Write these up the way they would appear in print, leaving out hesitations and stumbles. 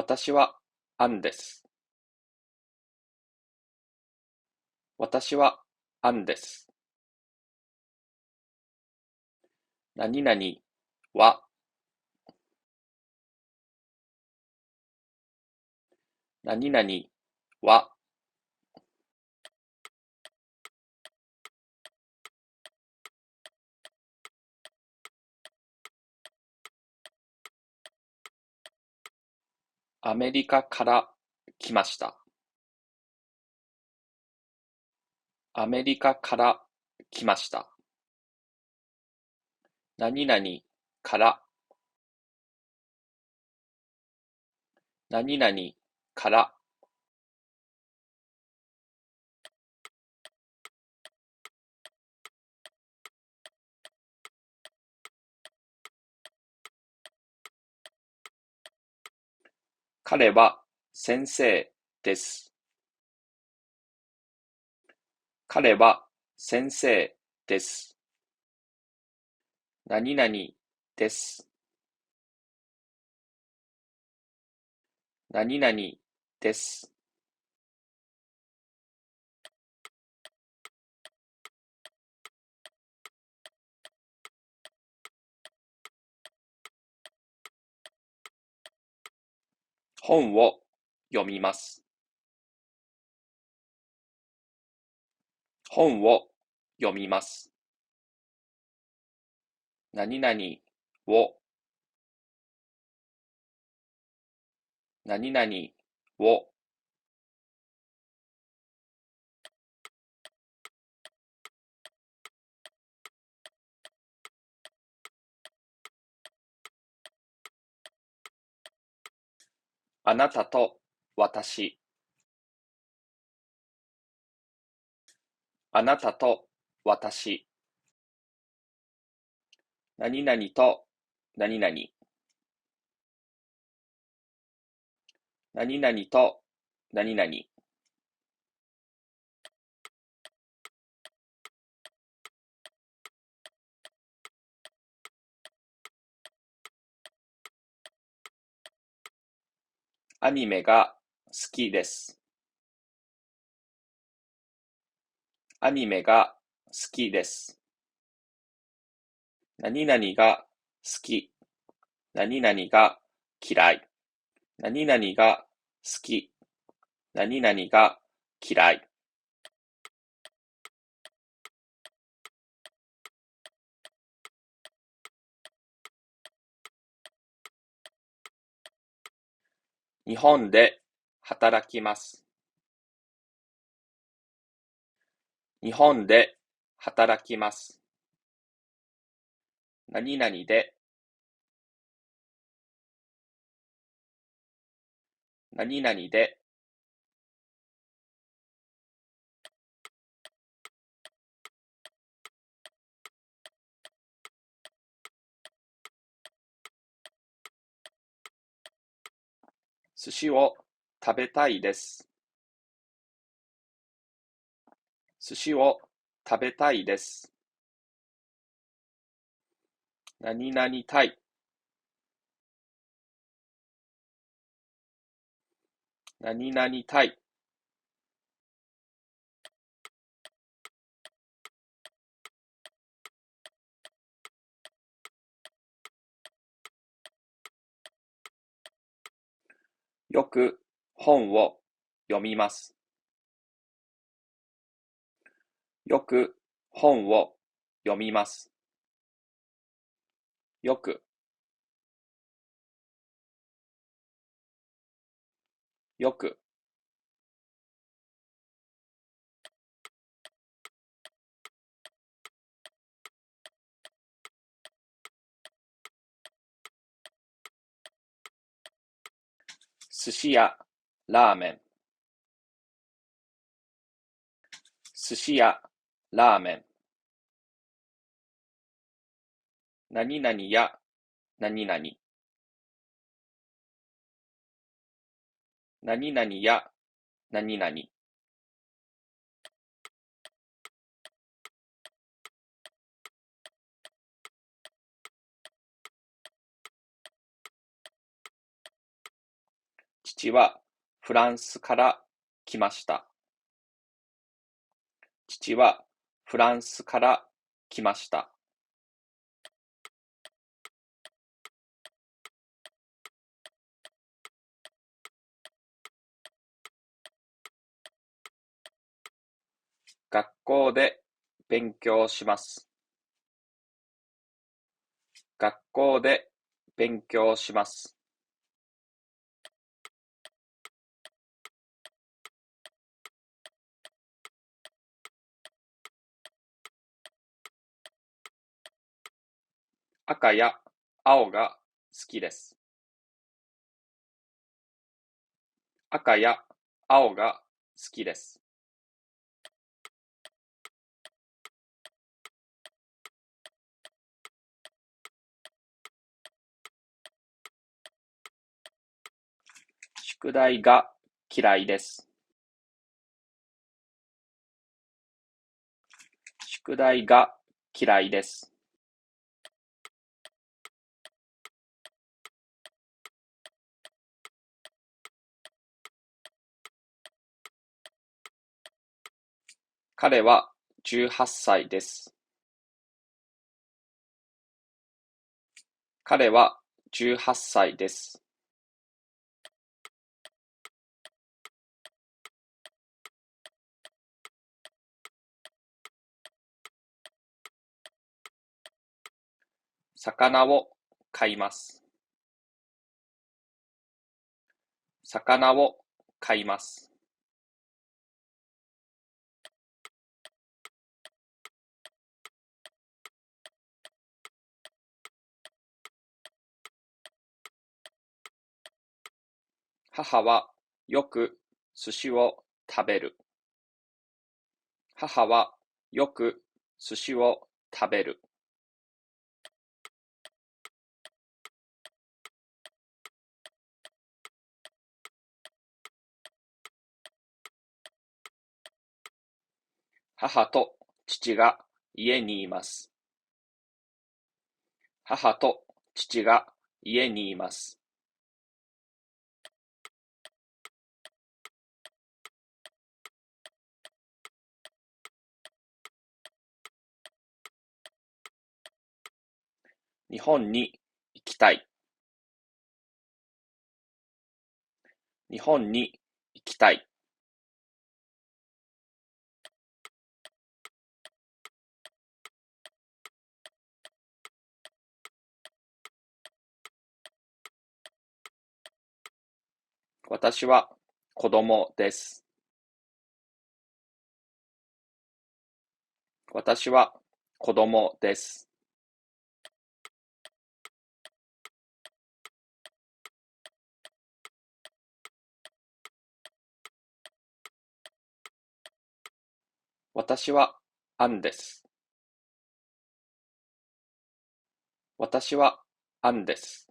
私はアンです。私はアンです。何々は、何々は、アメリカから来ました。アメリカから来ました。何々から、何々から、彼は先生です。彼は先生です。何々です。何々です。本を読みます。本を読みます。何々を、何々を、あなたと私、あなたと私、何々と何々、何々と何々、アニメが好きです。アニメが好きです。何々が好き、何々が嫌い、何々が好き、何々が嫌い。日本で働きます。日本で働きます。何々で、何々で、寿司を食べたいです。寿司を食べたいです。何々たい、何々たい。よく本を読みます。よく本を読みます。よく、よく。寿司やラーメン。寿司やラーメン。何々や何々。何々や何々。父はフランスから来ました。父はフランスから来ました。学校で勉強します。学校で勉強します。赤や青が好きです。赤や青が好きです。宿題が嫌いです。宿題が嫌いです。彼は18歳です。彼は18歳です。魚を買います。魚を買います。母はよく寿司を食べる。母はよく寿司を食べる。母と父が家にいます。母と父が家にいます。日本に行きたい。日本に行きたい。私は子供です。私は子供です。私はアンです。私はアンです。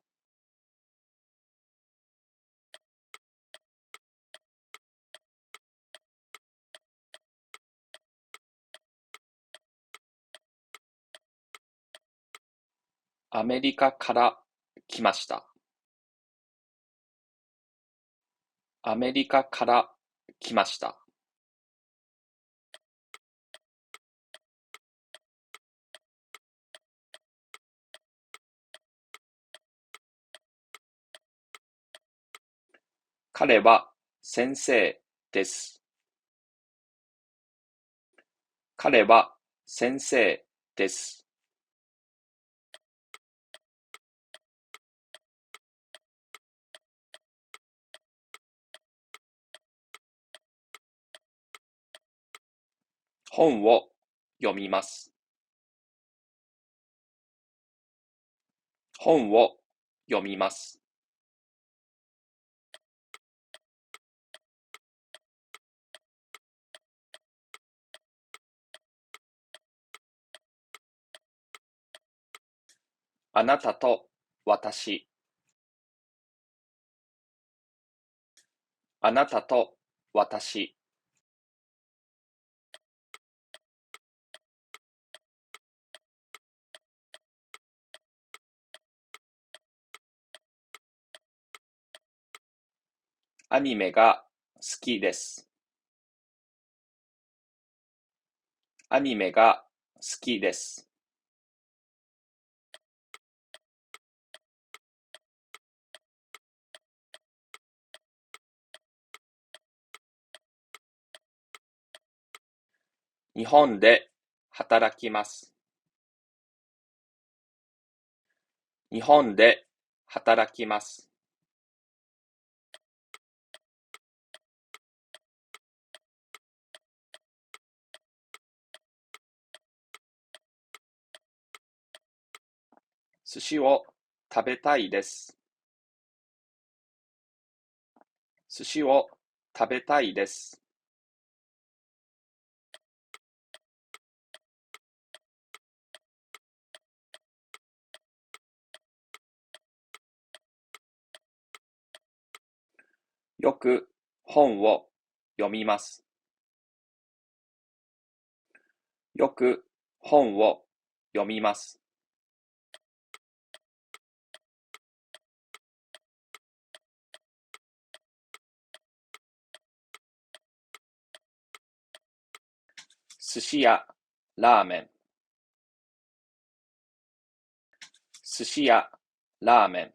アメリカから来ました。アメリカから来ました。彼は先生です。彼は先生です。本を読みます。本を読みます。あなたと私。あなたと私。アニメが好きです。アニメが好きです。日本で働きます。日本で働きます。寿司を食べたいです。寿司を食べたいです。よく本を読みます。よく本を読みます。寿司やラーメン。寿司やラーメン。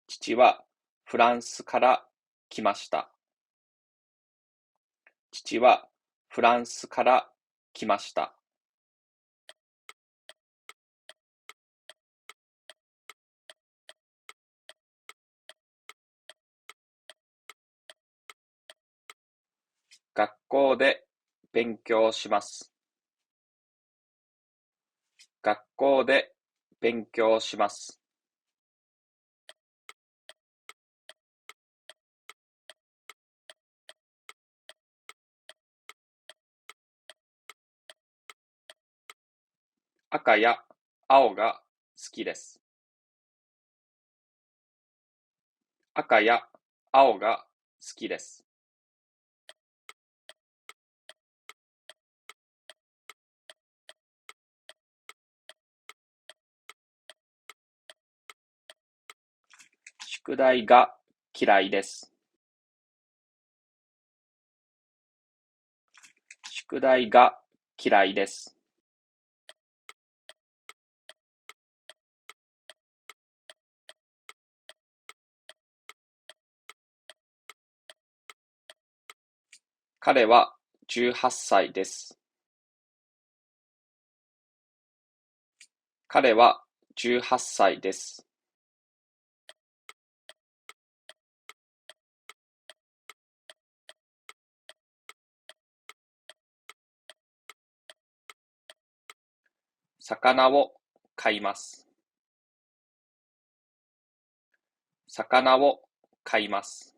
父はフランスから来ました。父はフランスから来ました。学校で勉強します。学校で勉強します。赤や青が好きです。赤や青が好きです。宿題が嫌いです。宿題が嫌いです。彼は18歳です。彼は18歳です。魚を買います。魚を買います。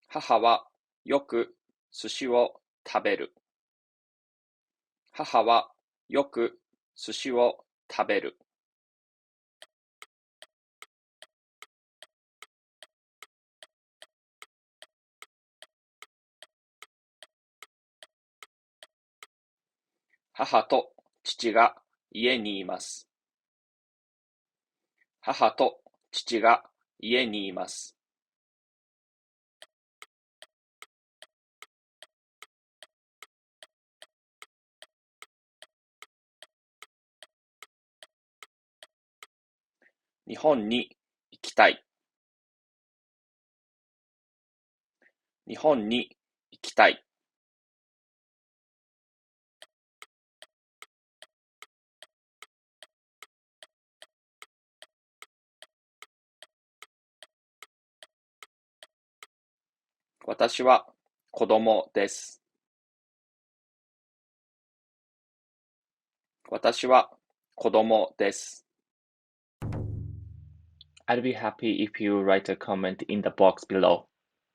母はよく寿司を食べる。母はよく寿司を食べる。母と父が家にいます。母と父が家にいます。日本に行きたい。日本に行きたい。私は子供です。私は子供です。I'd be happy if you write a comment in the box below.